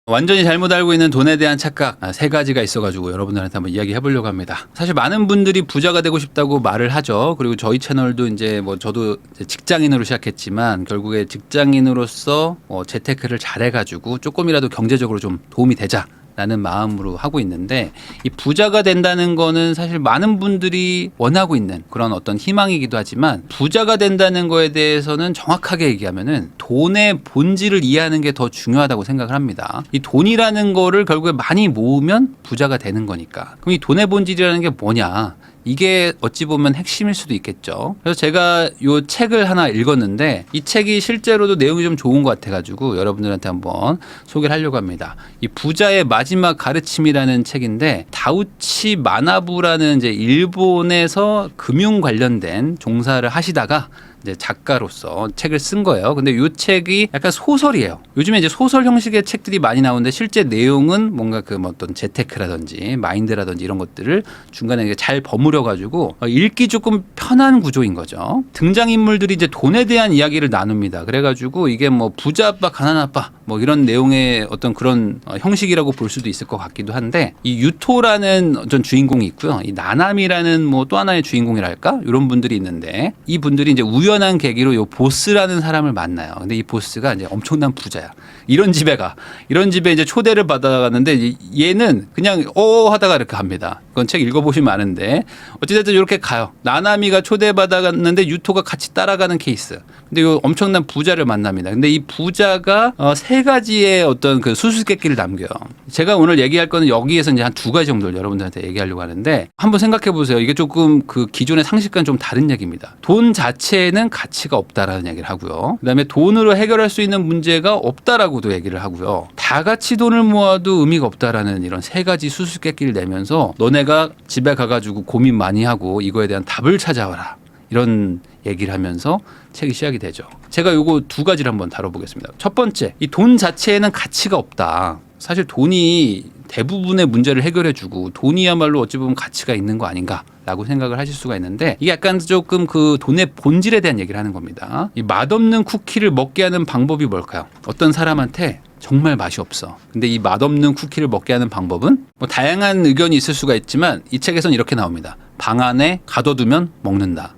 완전히 잘못 알고 있는 돈에 대한 착각 세 가지가 있어가지고 여러분들한테 한번 이야기해 보려고 합니다. 사실 많은 분들이 부자가 되고 싶다고 말을 하죠. 그리고 저희 채널도 이제 뭐 저도 직장인으로 시작했지만 결국에 직장인으로서 재테크를 잘해가지고 조금이라도 경제적으로 좀 도움이 되자. 라는 마음으로 하고 있는데 이 부자가 된다는 거는 사실 많은 분들이 원하고 있는 그런 어떤 희망이기도 하지만 부자가 된다는 거에 대해서는 정확하게 얘기하면은 돈의 본질을 이해하는 게 더 중요하다고 생각을 합니다. 이 돈이라는 거를 결국에 많이 모으면 부자가 되는 거니까. 그럼 이 돈의 본질이라는 게 뭐냐? 이게 어찌 보면 핵심일 수도 있겠죠. 그래서 제가 요 책을 하나 읽었는데 이 책이 실제로도 내용이 좀 좋은 것 같아가지고 여러분들한테 한번 소개를 하려고 합니다. 이 부자의 마지막 가르침이라는 책인데 다우치 마나부라는 이제 일본에서 금융 관련된 종사를 하시다가 이제 작가로서 책을 쓴 거예요. 근데 이 책이 약간 소설이에요. 요즘에 이제 소설 형식의 책들이 많이 나오는데 실제 내용은 뭔가 그 어떤 재테크라든지 마인드라든지 이런 것들을 중간에 잘 버무려 가지고 읽기 조금 편한 구조인 거죠. 등장 인물들이 이제 돈에 대한 이야기를 나눕니다. 그래가지고 이게 뭐 부자 아빠, 가난 아빠 뭐 이런 내용의 어떤 그런 형식이라고 볼 수도 있을 것 같기도 한데 이 유토라는 어떤 주인공이 있고요. 이 나남이라는 뭐 또 하나의 주인공이랄까 이런 분들이 있는데 이 분들이 이제 우연한 계기로 요 보스라는 사람을 만나요. 근데 이 보스가 이제 엄청난 부자야. 이런 집에 이제 초대를 받아갔는데 얘는 그냥 하다가 이렇게 갑니다. 그건 책 읽어보시면 아는데 어찌됐든 이렇게 가요. 나나미가 초대받아갔는데 유토가 같이 따라가는 케이스. 근데 요 엄청난 부자를 만납니다. 근데 이 부자가 세 가지의 어떤 그 수수께끼를 남겨요. 제가 오늘 얘기할 거는 여기에서 이제 한 두 가지 정도를 여러분들한테 얘기하려고 하는데 한번 생각해 보세요. 이게 조금 그 기존의 상식과는 좀 다른 얘기입니다. 돈 자체에는 가치가 없다라는 얘기를 하고요. 그다음에 돈으로 해결할 수 있는 문제가 없다라고도 얘기를 하고요. 다 같이 돈을 모아도 의미가 없다라는 이런 세 가지 수수께끼를 내면서 너네가 집에 가가지고 고민 많이 하고 이거에 대한 답을 찾아와라. 이런 얘기를 하면서 책이 시작이 되죠. 제가 요거 두 가지를 한번 다뤄보겠습니다. 첫 번째, 이 돈 자체에는 가치가 없다. 사실 돈이 대부분의 문제를 해결해주고 돈이야말로 어찌 보면 가치가 있는 거 아닌가라고 생각을 하실 수가 있는데 이게 약간 조금 그 돈의 본질에 대한 얘기를 하는 겁니다. 이 맛없는 쿠키를 먹게 하는 방법이 뭘까요? 어떤 사람한테 정말 맛이 없어. 근데 이 맛없는 쿠키를 먹게 하는 방법은 뭐 다양한 의견이 있을 수가 있지만 이 책에서는 이렇게 나옵니다. 방 안에 가둬두면 먹는다.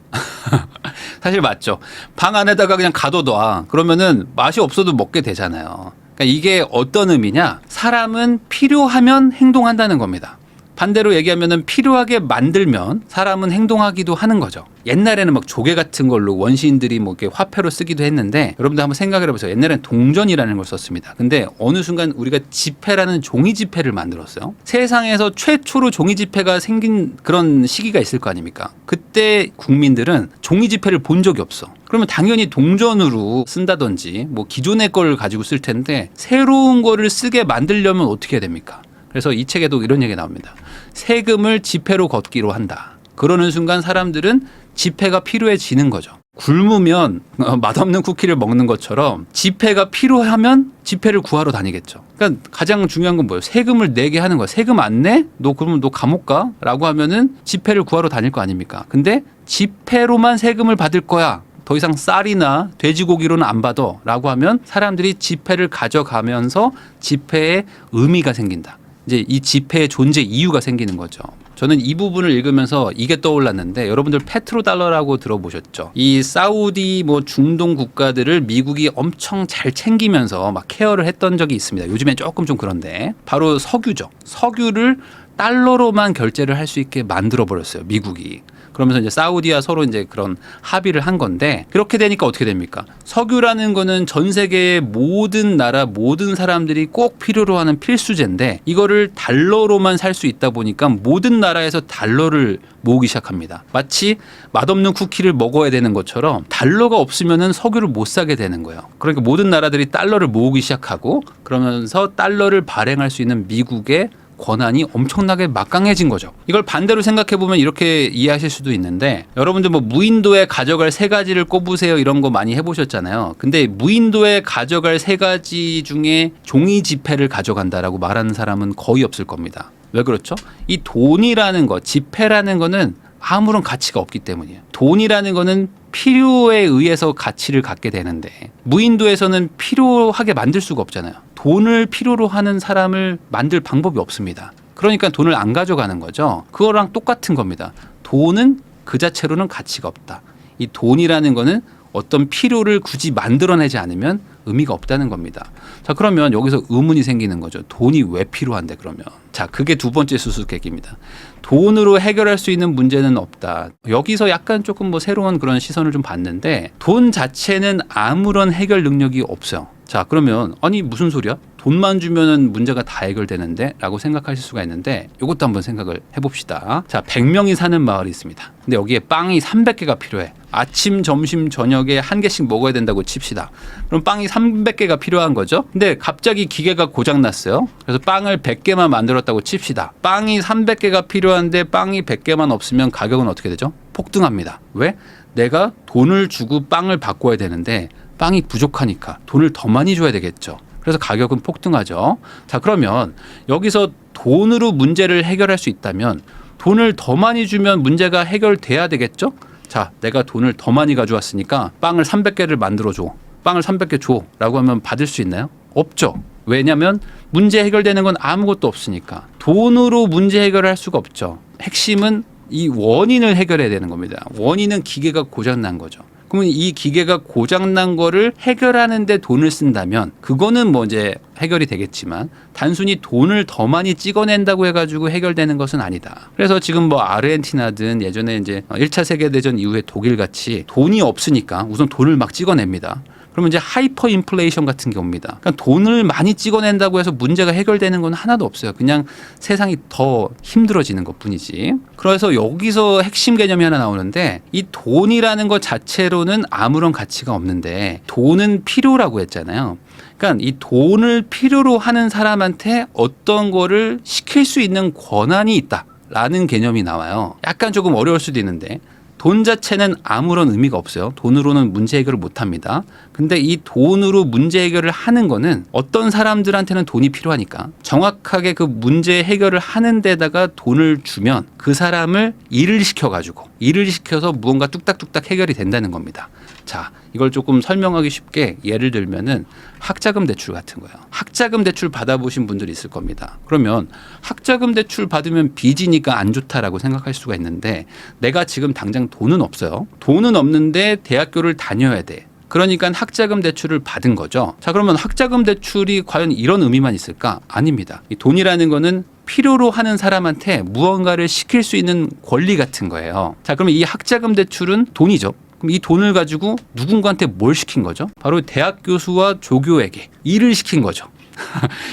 사실 맞죠. 방 안에다가 그냥 가둬둬. 그러면은 맛이 없어도 먹게 되잖아요. 그러니까 이게 어떤 의미냐? 사람은 필요하면 행동한다는 겁니다. 반대로 얘기하면은 필요하게 만들면 사람은 행동하기도 하는 거죠. 옛날에는 막 조개 같은 걸로 원시인들이 뭐 이렇게 화폐로 쓰기도 했는데 여러분들 한번 생각을 해보세요. 옛날에는 동전이라는 걸 썼습니다. 근데 어느 순간 우리가 지폐라는 종이 지폐를 만들었어요. 세상에서 최초로 종이 지폐가 생긴 그런 시기가 있을 거 아닙니까? 그때 국민들은 종이 지폐를 본 적이 없어. 그러면 당연히 동전으로 쓴다든지 뭐 기존의 걸 가지고 쓸 텐데 새로운 거를 쓰게 만들려면 어떻게 해야 됩니까? 그래서 이 책에도 이런 얘기가 나옵니다. 세금을 지폐로 걷기로 한다. 그러는 순간 사람들은 지폐가 필요해지는 거죠. 굶으면 맛없는 쿠키를 먹는 것처럼 지폐가 필요하면 지폐를 구하러 다니겠죠. 그러니까 가장 중요한 건 뭐예요? 세금을 내게 하는 거야. 세금 안 내? 너 그러면 너 감옥 가? 라고 하면은 지폐를 구하러 다닐 거 아닙니까? 근데 지폐로만 세금을 받을 거야. 더 이상 쌀이나 돼지고기로는 안 받아 라고 하면 사람들이 지폐를 가져가면서 지폐에 의미가 생긴다. 이제 이 지폐의 존재 이유가 생기는 거죠. 저는 이 부분을 읽으면서 이게 떠올랐는데 여러분들 페트로달러라고 들어보셨죠? 이 사우디 뭐 중동 국가들을 미국이 엄청 잘 챙기면서 막 케어를 했던 적이 있습니다. 요즘엔 조금 좀 그런데 바로 석유죠. 석유를 달러로만 결제를 할 수 있게 만들어 버렸어요. 미국이. 그러면서 이제 사우디와 서로 이제 그런 합의를 한 건데 그렇게 되니까 어떻게 됩니까? 석유라는 거는 전 세계의 모든 나라 모든 사람들이 꼭 필요로 하는 필수제인데 이거를 달러로만 살 수 있다 보니까 모든 나라에서 달러를 모으기 시작합니다. 마치 맛없는 쿠키를 먹어야 되는 것처럼 달러가 없으면은 석유를 못 사게 되는 거예요. 그러니까 모든 나라들이 달러를 모으기 시작하고 그러면서 달러를 발행할 수 있는 미국의 권한이 엄청나게 막강해진 거죠. 이걸 반대로 생각해보면 이렇게 이해하실 수도 있는데 여러분들 뭐 무인도에 가져갈 세 가지를 꼽으세요 이런 거 많이 해보셨잖아요. 근데 무인도에 가져갈 세 가지 중에 종이 지폐를 가져간다라고 말하는 사람은 거의 없을 겁니다. 왜 그렇죠? 이 돈이라는 거, 지폐라는 거는 아무런 가치가 없기 때문이에요. 돈이라는 거는 필요에 의해서 가치를 갖게 되는데 무인도에서는 필요하게 만들 수가 없잖아요. 돈을 필요로 하는 사람을 만들 방법이 없습니다. 그러니까 돈을 안 가져가는 거죠. 그거랑 똑같은 겁니다. 돈은 그 자체로는 가치가 없다. 이 돈이라는 거는 어떤 필요를 굳이 만들어내지 않으면 의미가 없다는 겁니다. 자, 그러면 여기서 의문이 생기는 거죠. 돈이 왜 필요한데 그러면? 자, 그게 두 번째 수수께끼입니다. 돈으로 해결할 수 있는 문제는 없다. 여기서 약간 조금 뭐 새로운 그런 시선을 좀 봤는데 돈 자체는 아무런 해결 능력이 없어요. 자, 그러면 아니 무슨 소리야? 돈만 주면은 문제가 다 해결되는데 라고 생각하실 수가 있는데 이것도 한번 생각을 해봅시다. 자, 100명이 사는 마을이 있습니다. 근데 여기에 빵이 300개가 필요해. 아침, 점심, 저녁에 한 개씩 먹어야 된다고 칩시다. 그럼 빵이 300개가 필요한 거죠. 근데 갑자기 기계가 고장났어요. 그래서 빵을 100개만 만들었다고 칩시다. 빵이 300개가 필요한데 빵이 100개만 없으면 가격은 어떻게 되죠? 폭등합니다. 왜? 내가 돈을 주고 빵을 바꿔야 되는데 빵이 부족하니까 돈을 더 많이 줘야 되겠죠. 그래서 가격은 폭등하죠. 자, 그러면 여기서 돈으로 문제를 해결할 수 있다면 돈을 더 많이 주면 문제가 해결돼야 되겠죠. 자, 내가 돈을 더 많이 가져왔으니까 빵을 300개를 만들어줘. 빵을 300개 줘. 라고 하면 받을 수 있나요? 없죠. 왜냐하면 문제 해결되는 건 아무것도 없으니까. 돈으로 문제 해결할 수가 없죠. 핵심은 이 원인을 해결해야 되는 겁니다. 원인은 기계가 고장난 거죠. 그러면 이 기계가 고장난 거를 해결하는 데 돈을 쓴다면 그거는 뭐 이제 해결이 되겠지만 단순히 돈을 더 많이 찍어낸다고 해가지고 해결되는 것은 아니다. 그래서 지금 뭐 아르헨티나든 예전에 이제 1차 세계대전 이후에 독일 같이 돈이 없으니까 우선 돈을 막 찍어냅니다. 그러면 이제 하이퍼 인플레이션 같은 게 옵니다. 그러니까 돈을 많이 찍어낸다고 해서 문제가 해결되는 건 하나도 없어요. 그냥 세상이 더 힘들어지는 것뿐이지. 그래서 여기서 핵심 개념이 하나 나오는데 이 돈이라는 것 자체로는 아무런 가치가 없는데 돈은 필요라고 했잖아요. 그러니까 이 돈을 필요로 하는 사람한테 어떤 거를 시킬 수 있는 권한이 있다라는 개념이 나와요. 약간 조금 어려울 수도 있는데 돈 자체는 아무런 의미가 없어요. 돈으로는 문제 해결을 못 합니다. 근데 이 돈으로 문제 해결을 하는 거는 어떤 사람들한테는 돈이 필요하니까 정확하게 그 문제 해결을 하는 데다가 돈을 주면 그 사람을 일을 시켜서 무언가 뚝딱뚝딱 해결이 된다는 겁니다. 자, 이걸 조금 설명하기 쉽게 예를 들면은 학자금 대출 같은 거예요. 학자금 대출 받아보신 분들이 있을 겁니다. 그러면 학자금 대출 받으면 빚이니까 안 좋다라고 생각할 수가 있는데 내가 지금 당장 돈은 없어요. 돈은 없는데 대학교를 다녀야 돼. 그러니까 학자금 대출을 받은 거죠. 자, 그러면 학자금 대출이 과연 이런 의미만 있을까? 아닙니다. 이 돈이라는 거는 필요로 하는 사람한테 무언가를 시킬 수 있는 권리 같은 거예요. 자, 그러면 이 학자금 대출은 돈이죠. 그럼 이 돈을 가지고 누군가한테 뭘 시킨 거죠? 바로 대학 교수와 조교에게 일을 시킨 거죠.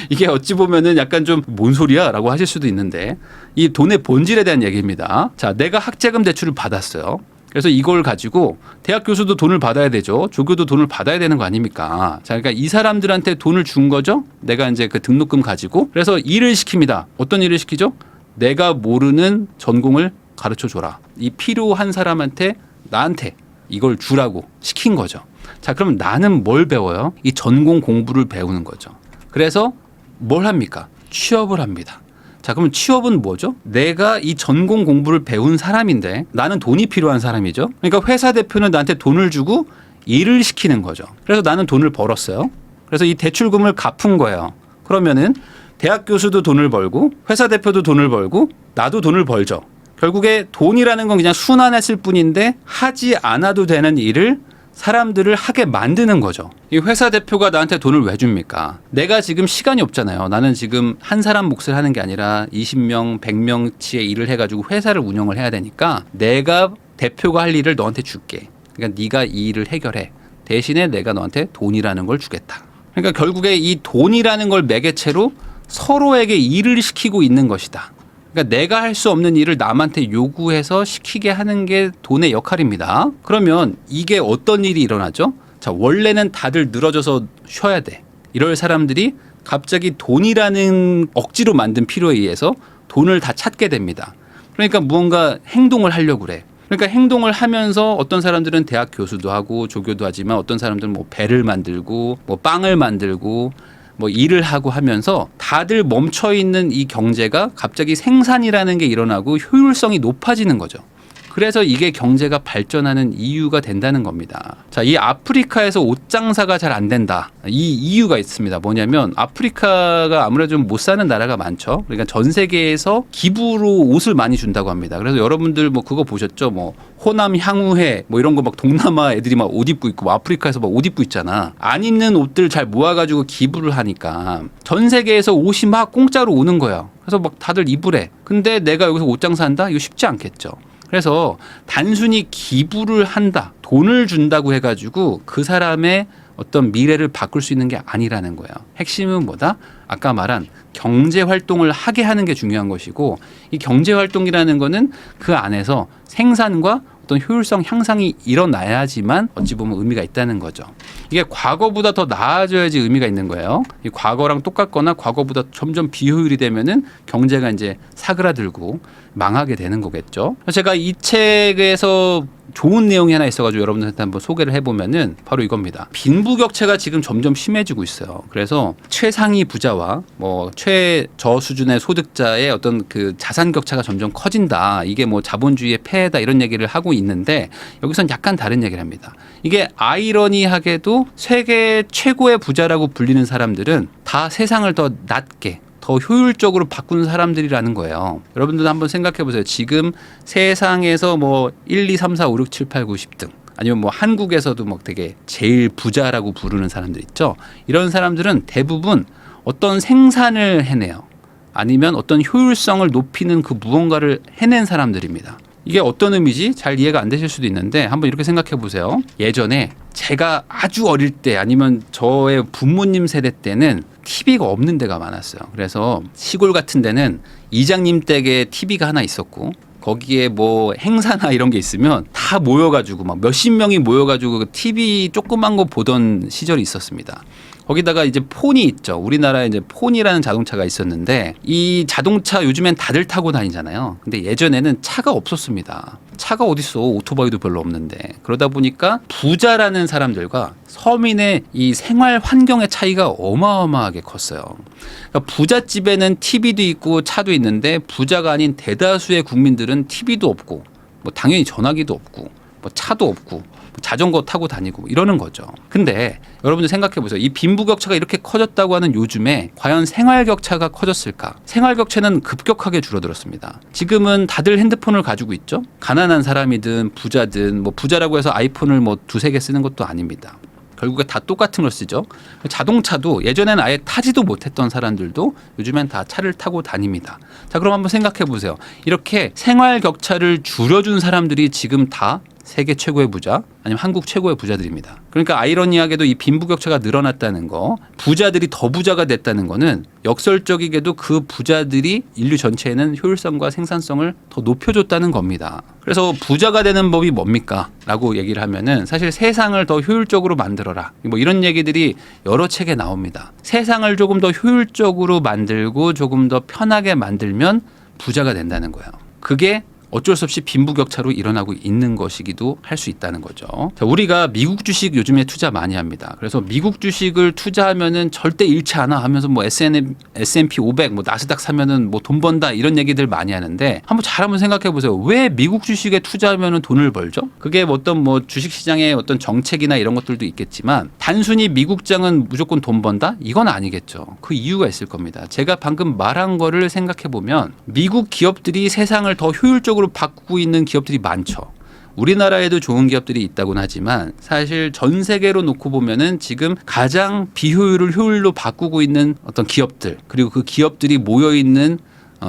이게 어찌 보면은 약간 좀 뭔 소리야? 라고 하실 수도 있는데 이 돈의 본질에 대한 얘기입니다. 자, 내가 학자금 대출을 받았어요. 그래서 이걸 가지고 대학 교수도 돈을 받아야 되죠. 조교도 돈을 받아야 되는 거 아닙니까? 자, 그러니까 이 사람들한테 돈을 준 거죠. 내가 이제 그 등록금 가지고 그래서 일을 시킵니다. 어떤 일을 시키죠? 내가 모르는 전공을 가르쳐 줘라. 이 필요한 사람한테 나한테 이걸 주라고 시킨 거죠. 자, 그러면 나는 뭘 배워요? 이 전공 공부를 배우는 거죠. 그래서 뭘 합니까? 취업을 합니다. 자, 그럼 취업은 뭐죠? 내가 이 전공 공부를 배운 사람인데 나는 돈이 필요한 사람이죠. 그러니까 회사 대표는 나한테 돈을 주고 일을 시키는 거죠. 그래서 나는 돈을 벌었어요. 그래서 이 대출금을 갚은 거예요. 그러면은 대학 교수도 돈을 벌고 회사 대표도 돈을 벌고 나도 돈을 벌죠. 결국에 돈이라는 건 그냥 순환했을 뿐인데 하지 않아도 되는 일을 사람들을 하게 만드는 거죠. 이 회사 대표가 나한테 돈을 왜 줍니까? 내가 지금 시간이 없잖아요. 나는 지금 한 사람 몫을 하는 게 아니라 20명, 100명치의 일을 해가지고 회사를 운영을 해야 되니까 내가 대표가 할 일을 너한테 줄게. 그러니까 네가 이 일을 해결해. 대신에 내가 너한테 돈이라는 걸 주겠다. 그러니까 결국에 이 돈이라는 걸 매개체로 서로에게 일을 시키고 있는 것이다. 그러니까 내가 할 수 없는 일을 남한테 요구해서 시키게 하는 게 돈의 역할입니다. 그러면 이게 어떤 일이 일어나죠? 자, 원래는 다들 늘어져서 쉬어야 돼. 이럴 사람들이 갑자기 돈이라는 억지로 만든 필요에 의해서 돈을 다 찾게 됩니다. 그러니까 무언가 행동을 하려고 그래. 그러니까 행동을 하면서 어떤 사람들은 대학 교수도 하고 조교도 하지만 어떤 사람들은 뭐 배를 만들고 뭐 빵을 만들고 뭐 일을 하고 하면서 다들 멈춰 있는 이 경제가 갑자기 생산이라는 게 일어나고 효율성이 높아지는 거죠. 그래서 이게 경제가 발전하는 이유가 된다는 겁니다. 자, 이 아프리카에서 옷 장사가 잘 안 된다. 이 이유가 있습니다. 뭐냐면 아프리카가 아무래도 좀 못 사는 나라가 많죠. 그러니까 전 세계에서 기부로 옷을 많이 준다고 합니다. 그래서 여러분들 뭐 그거 보셨죠? 뭐 호남 향후회 뭐 이런 거 막 동남아 애들이 막 옷 입고 있고 뭐 아프리카에서 막 옷 입고 있잖아. 안 입는 옷들 잘 모아가지고 기부를 하니까 전 세계에서 옷이 막 공짜로 오는 거야. 그래서 막 다들 입으래. 근데 내가 여기서 옷 장사한다? 이거 쉽지 않겠죠. 그래서 단순히 기부를 한다, 돈을 준다고 해가지고 그 사람의 어떤 미래를 바꿀 수 있는 게 아니라는 거예요. 핵심은 뭐다? 아까 말한 경제 활동을 하게 하는 게 중요한 것이고, 이 경제 활동이라는 거는 그 안에서 생산과 어떤 효율성 향상이 일어나야지만 어찌 보면 의미가 있다는 거죠. 이게 과거보다 더 나아져야지 의미가 있는 거예요. 이 과거랑 똑같거나 과거보다 점점 비효율이 되면은 경제가 이제 사그라들고 망하게 되는 거겠죠. 제가 이 책에서 좋은 내용이 하나 있어가지고 여러분들한테 한번 소개를 해보면은 바로 이겁니다. 빈부격차가 지금 점점 심해지고 있어요. 그래서 최상위 부자와 뭐 최저 수준의 소득자의 어떤 그 자산 격차가 점점 커진다. 이게 뭐 자본주의의 폐해다 이런 얘기를 하고 있는데, 여기선 약간 다른 얘기를 합니다. 이게 아이러니하게도 세계 최고의 부자라고 불리는 사람들은 다 세상을 더 낮게 더 효율적으로 바꾸는 사람들이라는 거예요. 여러분들도 한번 생각해 보세요. 지금 세상에서 뭐 1, 2, 3, 4, 5, 6, 7, 8, 9, 10등 아니면 뭐 한국에서도 막 되게 제일 부자라고 부르는 사람들 있죠. 이런 사람들은 대부분 어떤 생산을 해내요. 아니면 어떤 효율성을 높이는 그 무언가를 해낸 사람들입니다. 이게 어떤 의미지? 잘 이해가 안 되실 수도 있는데 한번 이렇게 생각해 보세요. 예전에 제가 아주 어릴 때 아니면 저의 부모님 세대 때는 TV가 없는 데가 많았어요. 그래서 시골 같은 데는 이장님 댁에 TV가 하나 있었고, 거기에 뭐 행사나 이런 게 있으면 다 모여가지고 막 몇십 명이 모여가지고 그 TV 조그만 거 보던 시절이 있었습니다. 거기다가 이제 폰이 있죠. 우리나라에 이제 폰이라는 자동차가 있었는데, 이 자동차 요즘엔 다들 타고 다니잖아요. 근데 예전에는 차가 없었습니다. 차가 어딨어. 오토바이도 별로 없는데. 그러다 보니까 부자라는 사람들과 서민의 이 생활 환경의 차이가 어마어마하게 컸어요. 그러니까 부잣집에는 TV도 있고 차도 있는데, 부자가 아닌 대다수의 국민들은 TV도 없고 뭐 당연히 전화기도 없고 뭐 차도 없고 자전거 타고 다니고 이러는 거죠. 근데 여러분들 생각해 보세요. 이 빈부격차가 이렇게 커졌다고 하는 요즘에 과연 생활격차가 커졌을까? 생활격차는 급격하게 줄어들었습니다. 지금은 다들 핸드폰을 가지고 있죠. 가난한 사람이든 부자든, 뭐 부자라고 해서 아이폰을 뭐 두세 개 쓰는 것도 아닙니다. 결국에 다 똑같은 걸 쓰죠. 자동차도 예전에는 아예 타지도 못했던 사람들도 요즘엔 다 차를 타고 다닙니다. 자, 그럼 한번 생각해 보세요. 이렇게 생활 격차를 줄여준 사람들이 지금 다 세계 최고의 부자 아니면 한국 최고의 부자들입니다. 그러니까 아이러니하게도 이 빈부격차가 늘어났다는 거, 부자들이 더 부자가 됐다는 거는 역설적이게도 그 부자들이 인류 전체에는 효율성과 생산성을 더 높여줬다는 겁니다. 그래서 부자가 되는 법이 뭡니까? 라고 얘기를 하면은 사실 세상을 더 효율적으로 만들어라. 뭐 이런 얘기들이 여러 책에 나옵니다. 세상을 조금 더 효율적으로 만들고 조금 더 편하게 만들면 부자가 된다는 거예요. 그게 어쩔 수 없이 빈부격차로 일어나고 있는 것이기도 할 수 있다는 거죠. 자, 우리가 미국 주식 요즘에 투자 많이 합니다. 그래서 미국 주식을 투자하면은 절대 잃지 않아 하면서 뭐 S&P 500, 뭐 나스닥 사면은 뭐 돈 번다 이런 얘기들 많이 하는데 한번 생각해 보세요. 왜 미국 주식에 투자하면은 돈을 벌죠? 그게 어떤 뭐 주식 시장의 어떤 정책이나 이런 것들도 있겠지만 단순히 미국장은 무조건 돈 번다? 이건 아니겠죠. 그 이유가 있을 겁니다. 제가 방금 말한 거를 생각해 보면 미국 기업들이 세상을 더 효율적으로 바꾸고 있는 기업들이 많죠. 우리나라에도 좋은 기업들이 있다고는 하지만 사실 전 세계로 놓고 보면은 지금 가장 비효율을 효율로 바꾸고 있는 어떤 기업들, 그리고 그 기업들이 모여 있는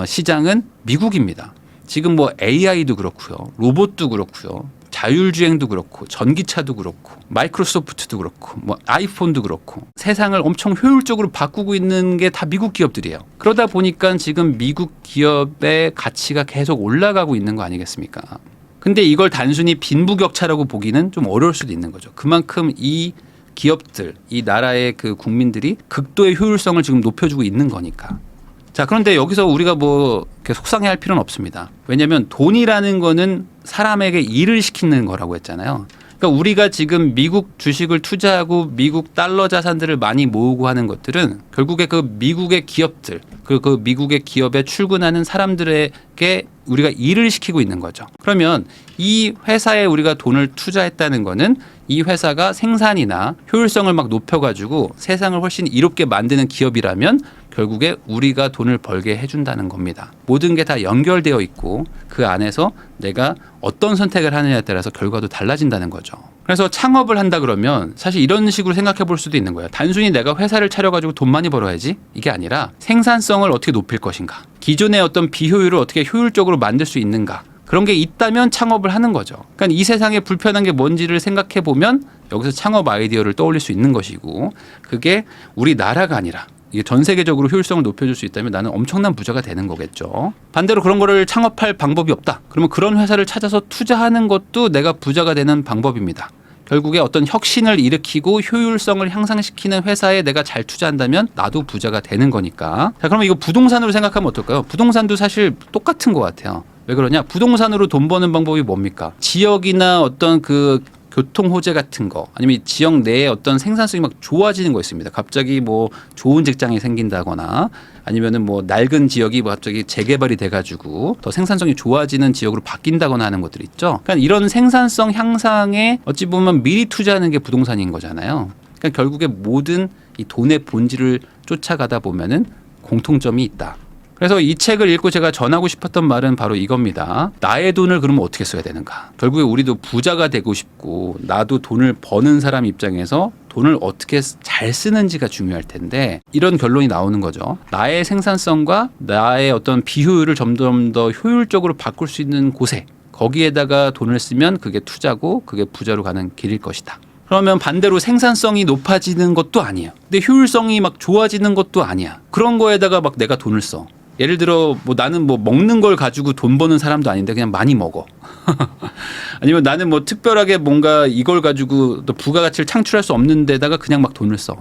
시장은 미국입니다. 지금 뭐 AI도 그렇고요, 로봇도 그렇고요, 자율주행도 그렇고, 전기차도 그렇고, 마이크로소프트도 그렇고, 뭐 아이폰도 그렇고, 세상을 엄청 효율적으로 바꾸고 있는 게 다 미국 기업들이에요. 그러다 보니까 지금 미국 기업의 가치가 계속 올라가고 있는 거 아니겠습니까? 근데 이걸 단순히 빈부격차라고 보기는 좀 어려울 수도 있는 거죠. 그만큼 이 기업들, 이 나라의 그 국민들이 극도의 효율성을 지금 높여주고 있는 거니까. 자, 그런데 여기서 우리가 뭐 이렇게 속상해할 필요는 없습니다. 왜냐하면 돈이라는 거는 사람에게 일을 시키는 거라고 했잖아요. 그러니까 우리가 지금 미국 주식을 투자하고 미국 달러 자산들을 많이 모으고 하는 것들은 결국에 그 미국의 기업들, 그 미국의 기업에 출근하는 사람들에게 우리가 일을 시키고 있는 거죠. 그러면 이 회사에 우리가 돈을 투자했다는 거는 이 회사가 생산이나 효율성을 막 높여가지고 세상을 훨씬 이롭게 만드는 기업이라면 결국에 우리가 돈을 벌게 해준다는 겁니다. 모든 게 다 연결되어 있고 그 안에서 내가 어떤 선택을 하느냐에 따라서 결과도 달라진다는 거죠. 그래서 창업을 한다 그러면 사실 이런 식으로 생각해 볼 수도 있는 거예요. 단순히 내가 회사를 차려가지고 돈 많이 벌어야지 이게 아니라 생산성을 어떻게 높일 것인가, 기존의 어떤 비효율을 어떻게 효율적으로 만들 수 있는가, 그런 게 있다면 창업을 하는 거죠. 그러니까 이 세상에 불편한 게 뭔지를 생각해 보면 여기서 창업 아이디어를 떠올릴 수 있는 것이고, 그게 우리나라가 아니라 이게 전 세계적으로 효율성을 높여줄 수 있다면 나는 엄청난 부자가 되는 거겠죠. 반대로 그런 거를 창업할 방법이 없다. 그러면 그런 회사를 찾아서 투자하는 것도 내가 부자가 되는 방법입니다. 결국에 어떤 혁신을 일으키고 효율성을 향상시키는 회사에 내가 잘 투자한다면 나도 부자가 되는 거니까. 자, 그러면 이거 부동산으로 생각하면 어떨까요? 부동산도 사실 똑같은 것 같아요. 왜 그러냐? 부동산으로 돈 버는 방법이 뭡니까? 지역이나 어떤 그 교통 호재 같은 거, 아니면 지역 내에 어떤 생산성이 막 좋아지는 거 있습니다. 갑자기 뭐 좋은 직장이 생긴다거나, 아니면은 뭐 낡은 지역이 뭐 갑자기 재개발이 돼가지고 더 생산성이 좋아지는 지역으로 바뀐다거나 하는 것들 있죠. 그러니까 이런 생산성 향상에 어찌 보면 미리 투자하는 게 부동산인 거잖아요. 그러니까 결국에 모든 이 돈의 본질을 쫓아가다 보면은 공통점이 있다. 그래서 이 책을 읽고 제가 전하고 싶었던 말은 바로 이겁니다. 나의 돈을 그러면 어떻게 써야 되는가? 결국에 우리도 부자가 되고 싶고 나도 돈을 버는 사람 입장에서 돈을 어떻게 잘 쓰는지가 중요할 텐데, 이런 결론이 나오는 거죠. 나의 생산성과 나의 어떤 비효율을 점점 더 효율적으로 바꿀 수 있는 곳에, 거기에다가 돈을 쓰면 그게 투자고 그게 부자로 가는 길일 것이다. 그러면 반대로 생산성이 높아지는 것도 아니에요. 근데 효율성이 막 좋아지는 것도 아니야. 그런 거에다가 막 내가 돈을 써. 예를 들어 뭐 나는 뭐 먹는 걸 가지고 돈 버는 사람도 아닌데 그냥 많이 먹어. 아니면 나는 뭐 특별하게 뭔가 이걸 가지고 또 부가가치를 창출할 수 없는 데다가 그냥 막 돈을 써.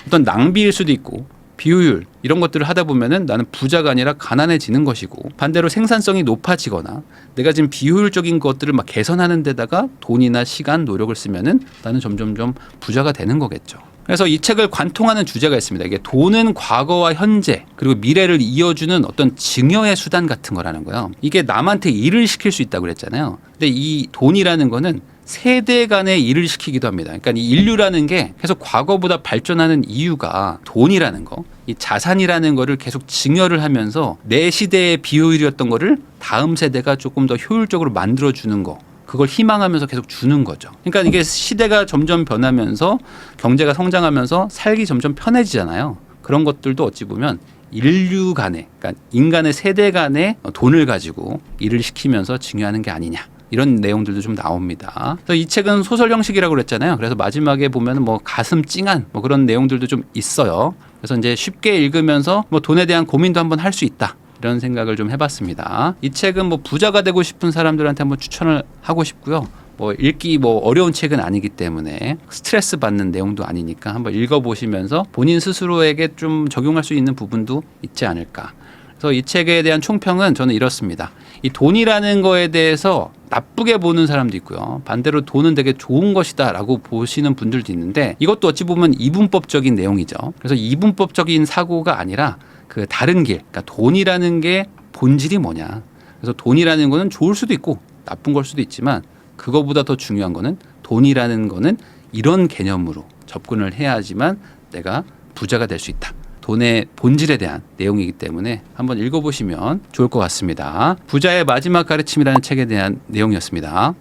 어떤 낭비일 수도 있고 비효율 이런 것들을 하다 보면은 나는 부자가 아니라 가난해지는 것이고, 반대로 생산성이 높아지거나 내가 지금 비효율적인 것들을 막 개선하는 데다가 돈이나 시간, 노력을 쓰면은 나는 점점점 부자가 되는 거겠죠. 그래서 이 책을 관통하는 주제가 있습니다. 이게 돈은 과거와 현재 그리고 미래를 이어주는 어떤 증여의 수단 같은 거라는 거예요. 이게 남한테 일을 시킬 수 있다고 그랬잖아요. 근데 이 돈이라는 거는 세대 간의 일을 시키기도 합니다. 그러니까 이 인류라는 게 계속 과거보다 발전하는 이유가 돈이라는 거, 이 자산이라는 거를 계속 증여를 하면서 내 시대의 비효율이었던 거를 다음 세대가 조금 더 효율적으로 만들어주는 거, 그걸 희망하면서 계속 주는 거죠. 그러니까 이게 시대가 점점 변하면서 경제가 성장하면서 살기 점점 편해지잖아요. 그런 것들도 어찌 보면 인류 간의, 그러니까 인간의 세대 간의 돈을 가지고 일을 시키면서 증여하는 게 아니냐. 이런 내용들도 좀 나옵니다. 그래서 이 책은 소설 형식이라고 그랬잖아요. 그래서 마지막에 보면 뭐 가슴 찡한 뭐 그런 내용들도 좀 있어요. 그래서 이제 쉽게 읽으면서 뭐 돈에 대한 고민도 한번 할 수 있다. 이런 생각을 좀 해봤습니다. 이 책은 뭐 부자가 되고 싶은 사람들한테 한번 추천을 하고 싶고요. 뭐 읽기 뭐 어려운 책은 아니기 때문에 스트레스 받는 내용도 아니니까 한번 읽어보시면서 본인 스스로에게 좀 적용할 수 있는 부분도 있지 않을까. 그래서 이 책에 대한 총평은 저는 이렇습니다. 이 돈이라는 거에 대해서 나쁘게 보는 사람도 있고요. 반대로 돈은 되게 좋은 것이다 라고 보시는 분들도 있는데, 이것도 어찌 보면 이분법적인 내용이죠. 그래서 이분법적인 사고가 아니라 그 다른 길, 그러니까 돈이라는 게 본질이 뭐냐. 그래서 돈이라는 거는 좋을 수도 있고 나쁜 걸 수도 있지만, 그거보다 더 중요한 거는 돈이라는 거는 이런 개념으로 접근을 해야지만 내가 부자가 될 수 있다. 돈의 본질에 대한 내용이기 때문에 한번 읽어보시면 좋을 것 같습니다. 부자의 마지막 가르침이라는 책에 대한 내용이었습니다.